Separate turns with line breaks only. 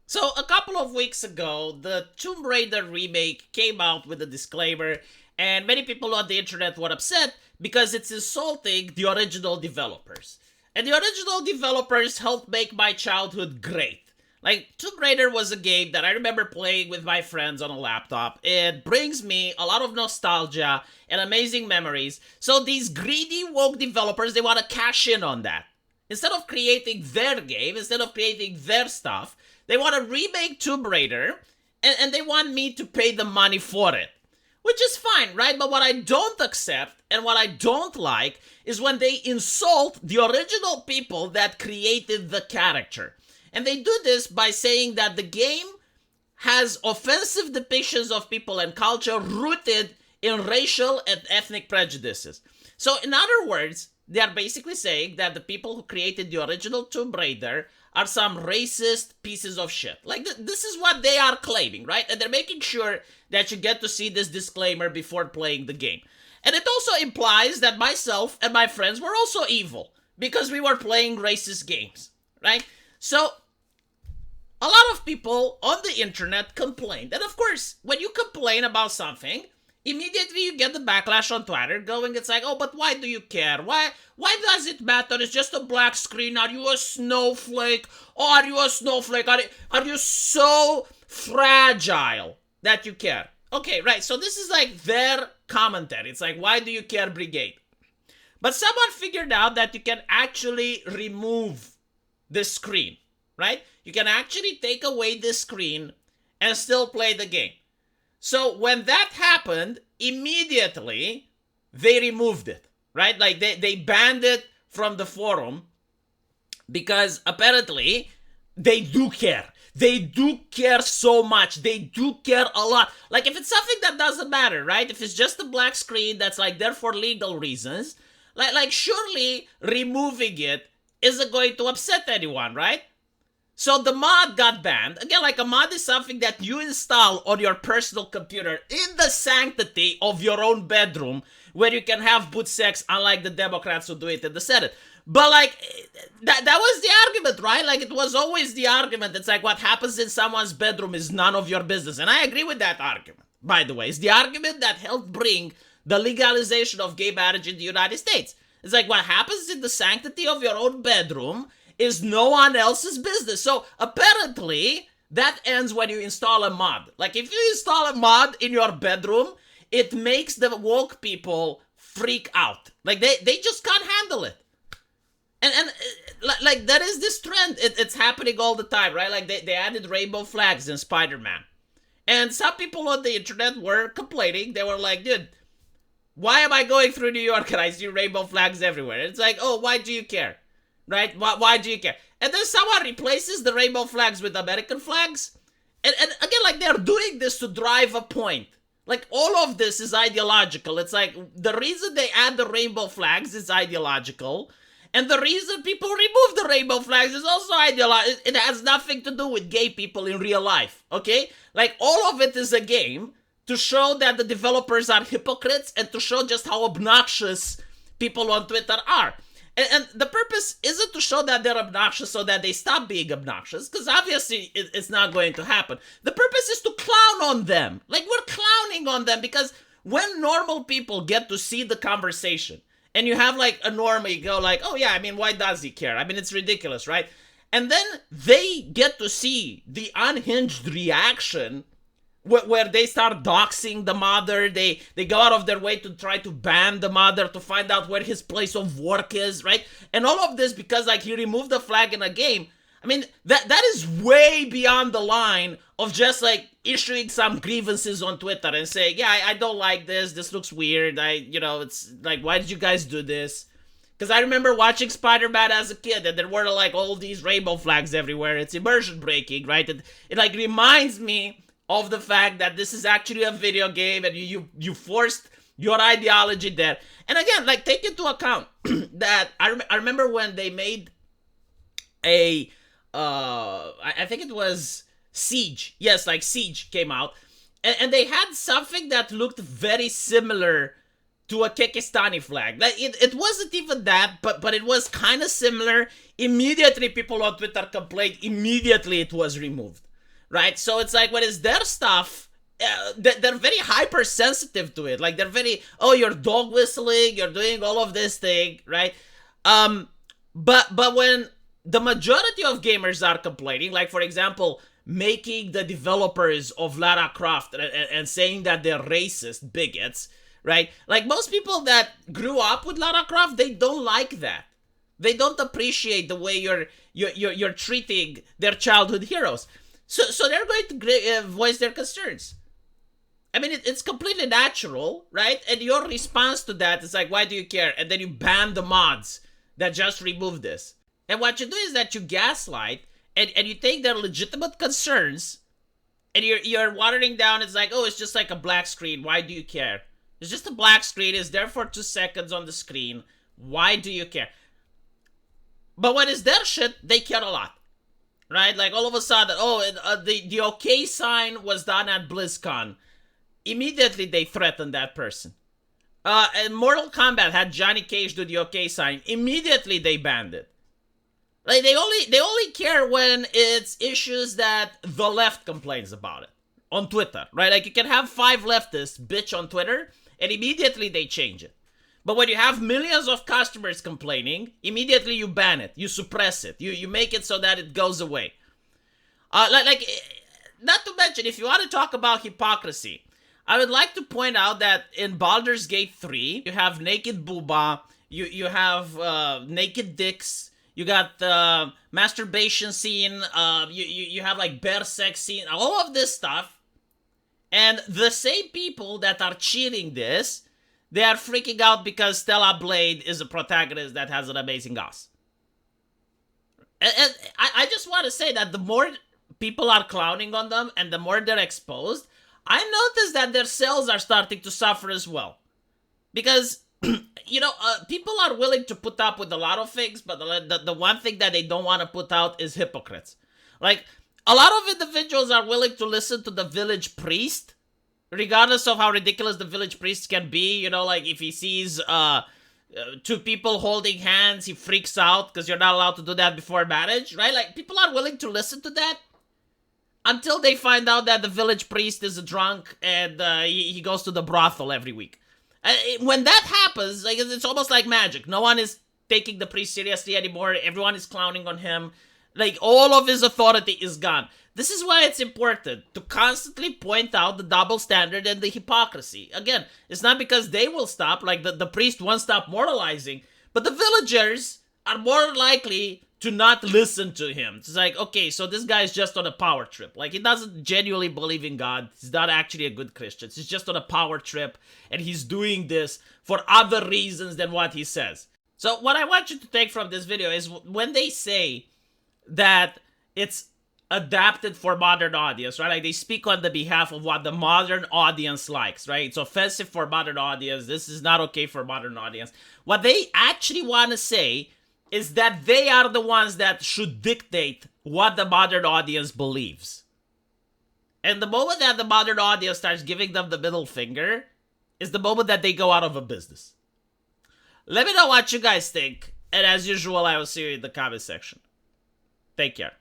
So, a couple of weeks ago, the Tomb Raider remake came out with a disclaimer, and many people on the internet were upset because it's insulting the original developers. And the original developers helped make my childhood great. Like, Tomb Raider was a game that I remember playing with my friends on a laptop. It brings me a lot of nostalgia and amazing memories. So, these greedy, woke developers, they want to cash in on that. Instead of creating their game, instead of creating their stuff, they want to remake Tomb Raider, and they want me to pay the money for it. Which is fine, right? But what I don't accept and what I don't like is when they insult the original people that created the character. And they do this by saying that the game has offensive depictions of people and culture rooted in racial and ethnic prejudices. So, in other words, they are basically saying that the people who created the original Tomb Raider are some racist pieces of shit. Like, this is what they are claiming, right? And they're making sure that you get to see this disclaimer before playing the game. And it also implies that myself and my friends were also evil because we were playing racist games, right? So, a lot of people on the internet complained. And of course, when you complain about something, immediately you get the backlash on Twitter going, it's like, oh, but why do you care? Why does it matter? It's just a black screen. Are you a snowflake? Oh, are you a snowflake? Are you so fragile that you care? Okay, right. So this is like their commentary. It's like, why do you care, Brigade? But someone figured out that you can actually remove the screen, right? You can actually take away this screen and still play the game. So when that happened, immediately they removed it, right? Like they banned it from the forum because apparently they do care. They do care so much. They do care a lot. Like if it's something that doesn't matter, right? If it's just a black screen that's like there for legal reasons, like surely removing it isn't going to upset anyone, right? So the mod got banned. Again, like a mod is something that you install on your personal computer in the sanctity of your own bedroom where you can have boot sex, unlike the Democrats who do it in the Senate. But like, that was the argument, right? Like it was always the argument. It's like what happens in someone's bedroom is none of your business. And I agree with that argument, by the way. It's the argument that helped bring the legalization of gay marriage in the United States. It's like what happens in the sanctity of your own bedroom is no one else's business. So apparently that ends when you install a mod. Like if you install a mod in your bedroom, it makes the woke people freak out. Like they just can't handle it. And like there is this trend. It's happening all the time, right? Like they added rainbow flags in Spider-Man. And some people on the internet were complaining. They were like, dude, why am I going through New York and I see rainbow flags everywhere? It's like, oh, why do you care? Right? Why do you care? And then someone replaces the rainbow flags with American flags. And again, like they're doing this to drive a point. Like all of this is ideological. It's like the reason they add the rainbow flags is ideological. And the reason people remove the rainbow flags is also ideological. It has nothing to do with gay people in real life. Okay? Like all of it is a game to show that the developers are hypocrites and to show just how obnoxious people on Twitter are. And the purpose isn't to show that they're obnoxious so that they stop being obnoxious, because obviously it's not going to happen. The purpose is to clown on them. Like, we're clowning on them because when normal people get to see the conversation, and you have like a normie go like, oh yeah, I mean, why does he care? I mean, it's ridiculous, right? And then they get to see the unhinged reaction where they start doxing the mother. They go out of their way to try to ban the mother, to find out where his place of work is, right? And all of this because like he removed the flag in a game. I mean, that is way beyond the line of just like issuing some grievances on Twitter and saying, yeah, I don't like this looks weird, it's like, why did you guys do this? Because I remember watching Spider-Man as a kid, and there were like all these rainbow flags everywhere. It's immersion breaking, right? It like reminds me of the fact that this is actually a video game and you forced your ideology there. And again, like take into account that I remember when they made I think it was Siege. Yes, like Siege came out. And they had something that looked very similar to a Kekistani flag. Like it wasn't even that, but it was kind of similar. Immediately people on Twitter complained. Immediately it was removed. right? So it's like when it's their stuff, they're very hypersensitive to it. Like they're very, oh, you're dog whistling, you're doing all of this thing, right? But when the majority of gamers are complaining, like for example, making the developers of Lara Croft and saying that they're racist bigots, right? Like most people that grew up with Lara Croft, they don't like that. They don't appreciate the way you're treating their childhood heroes. So they're going to voice their concerns. I mean, it's completely natural, right? And your response to that is like, why do you care? And then you ban the mods that just removed this. And what you do is that you gaslight and you take their legitimate concerns and you're watering down. It's like, oh, it's just like a black screen. Why do you care? It's just a black screen. It's there for 2 seconds on the screen. Why do you care? But when it's their shit, they care a lot. Right? Like all of a sudden, oh, the okay sign was done at BlizzCon. Immediately they threatened that person. And Mortal Kombat had Johnny Cage do the okay sign. Immediately they banned it. Like they only care when it's issues that the left complains about it on Twitter, right? Like you can have 5 leftists bitch on Twitter and immediately they change it. But when you have millions of customers complaining, immediately you ban it, you suppress it, you make it so that it goes away. Not to mention, if you want to talk about hypocrisy, I would like to point out that in Baldur's Gate 3, you have naked booba, you have naked dicks. You got the masturbation scene, you have like bear sex scene, all of this stuff. And the same people that are cheating this, they are freaking out because Stella Blade is a protagonist that has an amazing ass. And I just want to say that the more people are clowning on them and the more they're exposed, I noticed that their sales are starting to suffer as well. Because people are willing to put up with a lot of things, but the one thing that they don't want to put out is hypocrites. Like, a lot of individuals are willing to listen to the village priest, regardless of how ridiculous the village priest can be. Like if he sees 2 people holding hands, he freaks out because you're not allowed to do that before marriage, right? Like, people are willing to listen to that until they find out that the village priest is a drunk and he goes to the brothel every week. When that happens, like, it's almost like magic. No one is taking the priest seriously anymore. Everyone is clowning on him. Like, all of his authority is gone. This is why it's important to constantly point out the double standard and the hypocrisy. Again, it's not because they will stop, like the priest won't stop moralizing, but the villagers are more likely to not listen to him. It's like, okay, so this guy is just on a power trip. Like, he doesn't genuinely believe in God. He's not actually a good Christian. He's just on a power trip, and he's doing this for other reasons than what he says. So what I want you to take from this video is when they say that it's adapted for modern audience, right? Like, they speak on the behalf of what the modern audience likes, right? It's offensive for modern audience. This is not okay for modern audience. What they actually want to say is that they are the ones that should dictate what the modern audience believes. And the moment that the modern audience starts giving them the middle finger is the moment that they go out of a business. Let me know what you guys think. And as usual, I will see you in the comment section. Take care.